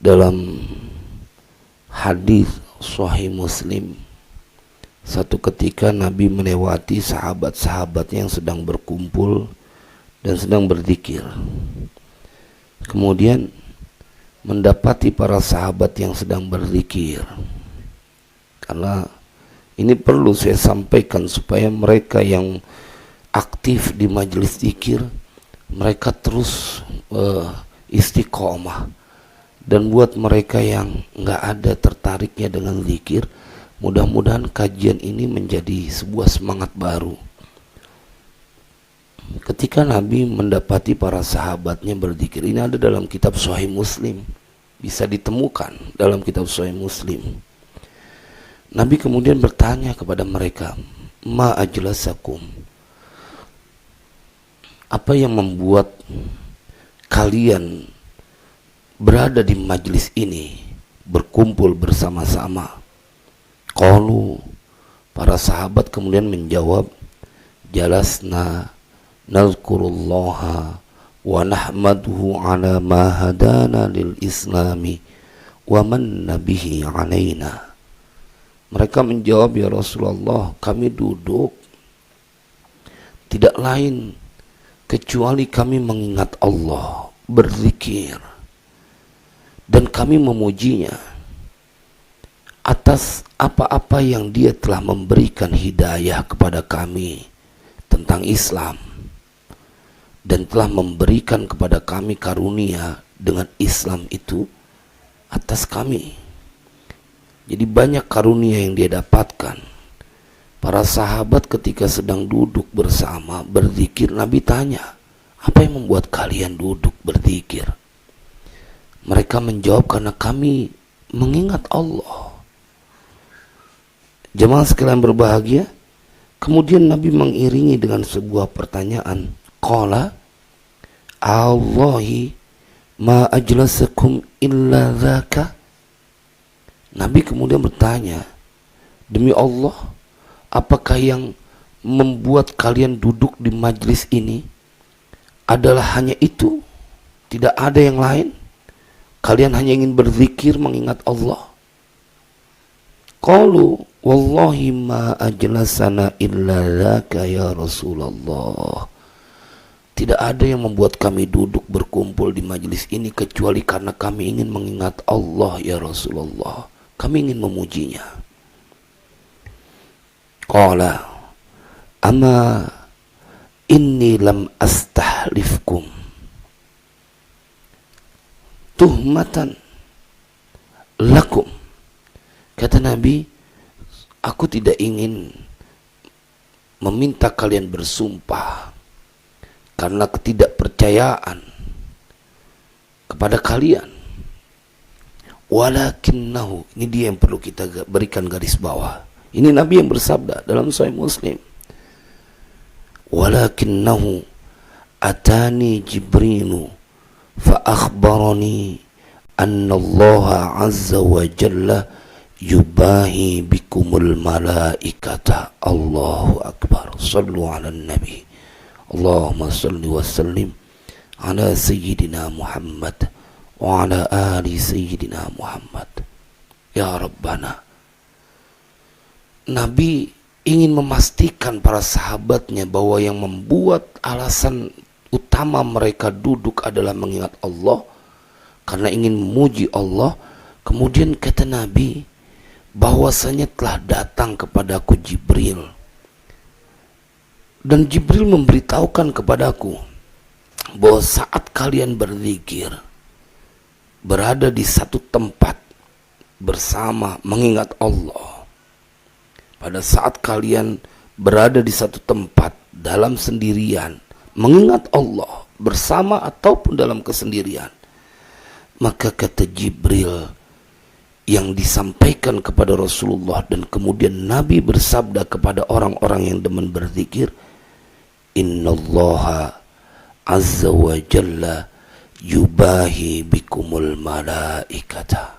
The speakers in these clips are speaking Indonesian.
Dalam hadis Sahih Muslim, satu ketika Nabi melewati sahabat-sahabatnya yang sedang berkumpul dan sedang berzikir. Kemudian mendapati para sahabat yang sedang berzikir. Karena ini perlu saya sampaikan supaya mereka yang aktif di majelis zikir, mereka terus istiqomah. Dan buat mereka yang nggak ada tertariknya dengan zikir, mudah-mudahan kajian ini menjadi sebuah semangat baru. Ketika Nabi mendapati para sahabatnya berzikir, ini ada dalam kitab Sahih Muslim, bisa ditemukan dalam kitab Sahih Muslim. Nabi kemudian bertanya kepada mereka, ma ajlasakum, apa yang membuat kalian berada di majlis ini, berkumpul bersama-sama? Qalu, para sahabat kemudian menjawab, jalasna nazkurullaha wa nahmaduhu ala ma hadana lil islami wa manna bihi alaina. Mereka menjawab, ya Rasulullah, kami duduk tidak lain kecuali kami mengingat Allah, berzikir, dan kami memujinya atas apa-apa yang Dia telah memberikan hidayah kepada kami tentang Islam, dan telah memberikan kepada kami karunia dengan Islam itu atas kami. Jadi banyak karunia yang Dia dapatkan. Para sahabat ketika sedang duduk bersama berzikir, Nabi tanya, apa yang membuat kalian duduk berzikir? Mereka menjawab, karena kami mengingat Allah. Jemaah sekalian berbahagia, kemudian Nabi mengiringi dengan sebuah pertanyaan. Qala, Allahi ma ajlasakum illa dzaka. Nabi kemudian bertanya, demi Allah, apakah yang membuat kalian duduk di majlis ini adalah hanya itu? Tidak ada yang lain? Kalian hanya ingin berzikir mengingat Allah? Qalu wallahi ma ajlasana illa dzaka ya Rasulullah. Tidak ada yang membuat kami duduk berkumpul di majlis ini kecuali karena kami ingin mengingat Allah ya Rasulullah. Kami ingin memujinya. Qala ama inni lam astahlifkum tuhmatan lakum. Kata Nabi, aku tidak ingin meminta kalian bersumpah karena ketidakpercayaan kepada kalian. Walakinnahu, ini dia yang perlu kita berikan garis bawah. Ini Nabi yang bersabda dalam Sahih Muslim. Walakinnahu atani Jibrilu fa akhbarani anna Allah azza wa jalla yubahi bikumul malaikata. Allahu akbar. Sallu ala nabi. Allahumma salli wa sallim ala sayyidina Muhammad wa ala ali sayyidina Muhammad. Ya Rabbana. Nabi ingin memastikan para sahabatnya bahwa yang membuat alasan utama mereka duduk adalah mengingat Allah, karena ingin memuji Allah. Kemudian kata Nabi, bahwasanya telah datang kepadaku Jibril, dan Jibril memberitahukan kepadaku bahwa saat kalian berzikir, berada di satu tempat bersama mengingat Allah, pada saat kalian berada di satu tempat dalam sendirian mengingat Allah bersama ataupun dalam kesendirian, maka kata Jibril yang disampaikan kepada Rasulullah, dan kemudian Nabi bersabda kepada orang-orang yang demen berzikir, innallaha azza wa jalla yubahi bikumul malaikata.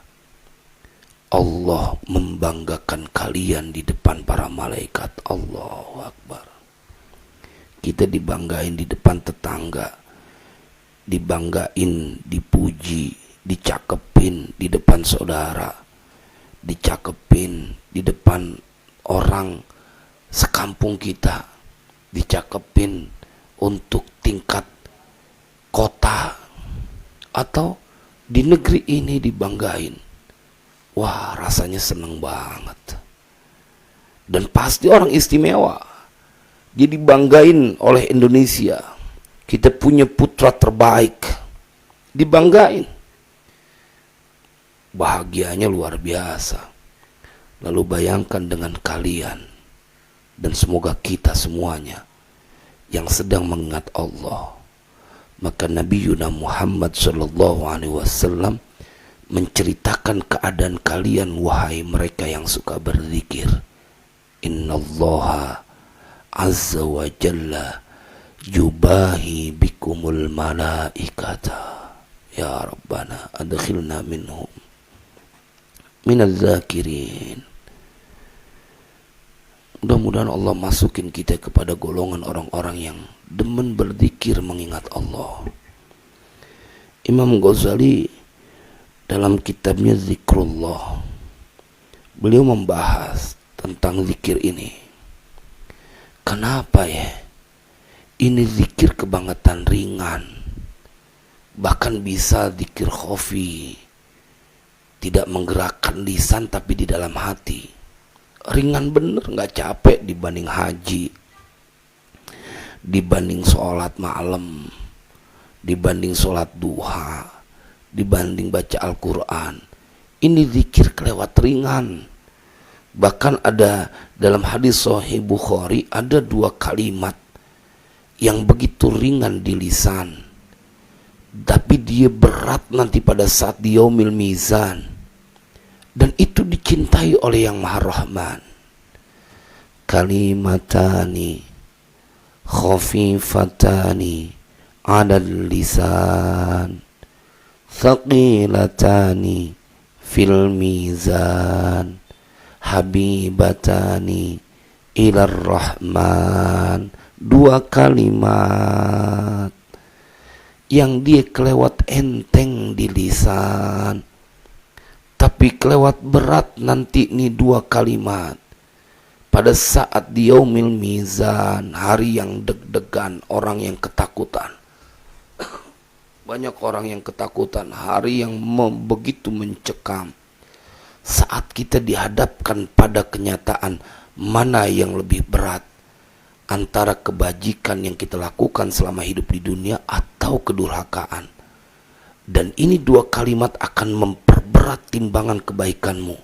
Allah membanggakan kalian di depan para malaikat. Allahu Akbar. Kita dibanggain di depan tetangga, dibanggain, dipuji dicakepin di depan saudara, dicakepin di depan orang sekampung kita, dicakepin untuk tingkat kota, atau di negeri ini dibanggain. Wah, rasanya seneng banget. Dan pasti orang istimewa. Dia dibanggain oleh Indonesia. Kita punya putra terbaik. Dibanggain. Bahagianya luar biasa. Lalu bayangkan dengan kalian dan semoga kita semuanya yang sedang mengingat Allah. Maka Nabi Muhammad SAW menceritakan keadaan kalian, wahai mereka yang suka berzikir. Innallaha azza wa jalla yubahi bikumul malaikata. Ya Rabbana adkhilna minhum minal zakirin. Mudah-mudahan Allah masukin kita kepada golongan orang-orang yang demen berzikir mengingat Allah. Imam Ghazali dalam kitabnya Zikrullah, beliau membahas tentang zikir ini. Kenapa ya? Ini zikir kebangetan ringan. Bahkan bisa zikir khafi, tidak menggerakkan lisan tapi di dalam hati. Ringan bener, gak capek dibanding haji, dibanding sholat malam, dibanding sholat duha, dibanding baca Al-Quran. Ini zikir kelewat ringan. Bahkan ada dalam hadis Sahih Bukhari ada 2 kalimat yang begitu ringan di lisan, tapi dia berat nanti pada saat di yaumil mizan. Dan itu dicintai oleh yang Maha Rahman. Kalimatani khafifatani 'alal lisan, thaqilatani fil mizan, habibatani ilar rahman. 2 kalimat yang dia kelewat enteng di lisan, tapi kelewat berat nanti nih 2 kalimat pada saat di yaumil mizan, hari yang deg-degan, orang yang ketakutan. Banyak orang yang ketakutan, hari yang begitu mencekam. Saat kita dihadapkan pada kenyataan mana yang lebih berat, antara kebajikan yang kita lakukan selama hidup di dunia atau kedurhakaan. Dan ini 2 kalimat akan memperberat timbangan kebaikanmu.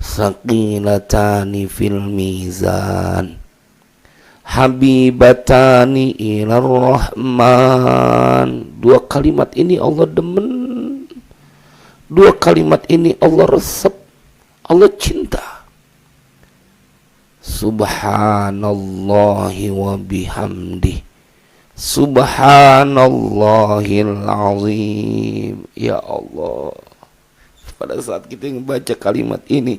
Saqilatani fil mizan, habibatani ilar rahman. 2 kalimat ini Allah demen. 2 kalimat ini Allah resep, Allah cinta. Subhanallahi wa bihamdih, subhanallahil azim. Ya Allah, pada saat kita membaca kalimat ini,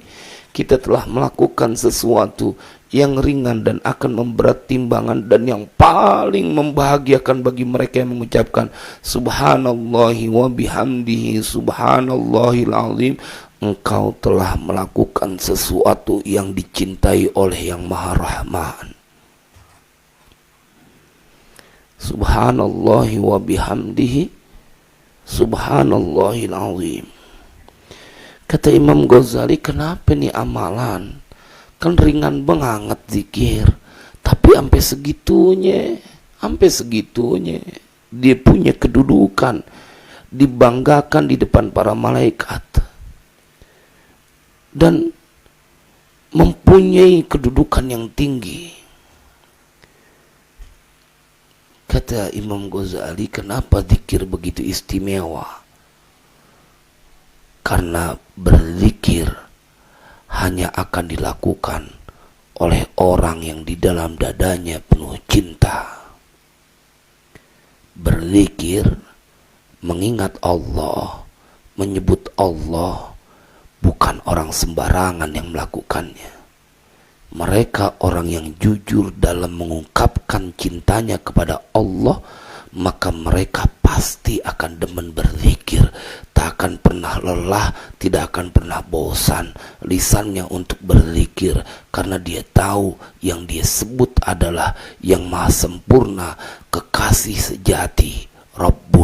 kita telah melakukan sesuatu yang ringan dan akan memberat timbangan, dan yang paling membahagiakan bagi mereka yang mengucapkan subhanallahi wa bihamdihi subhanallahil azim. Engkau telah melakukan sesuatu yang dicintai oleh yang Maha Rahman. Subhanallahi wa bihamdihi subhanallahil azim. Kata Imam Ghazali, kenapa nih amalan kan ringan banget zikir, tapi sampai segitunya dia punya kedudukan, dibanggakan di depan para malaikat dan mempunyai kedudukan yang tinggi. Kata Imam Ghazali, kenapa zikir begitu istimewa? Karena berzikir hanya akan dilakukan oleh orang yang di dalam dadanya penuh cinta. Berzikir, mengingat Allah, menyebut Allah, bukan orang sembarangan yang melakukannya. Mereka orang yang jujur dalam mengungkapkan cintanya kepada Allah, maka mereka pasti akan demen berzikir tidak akan pernah lelah, tidak akan pernah bosan lisannya untuk berzikir, karena dia tahu yang dia sebut adalah yang maha sempurna, kekasih sejati, Rabb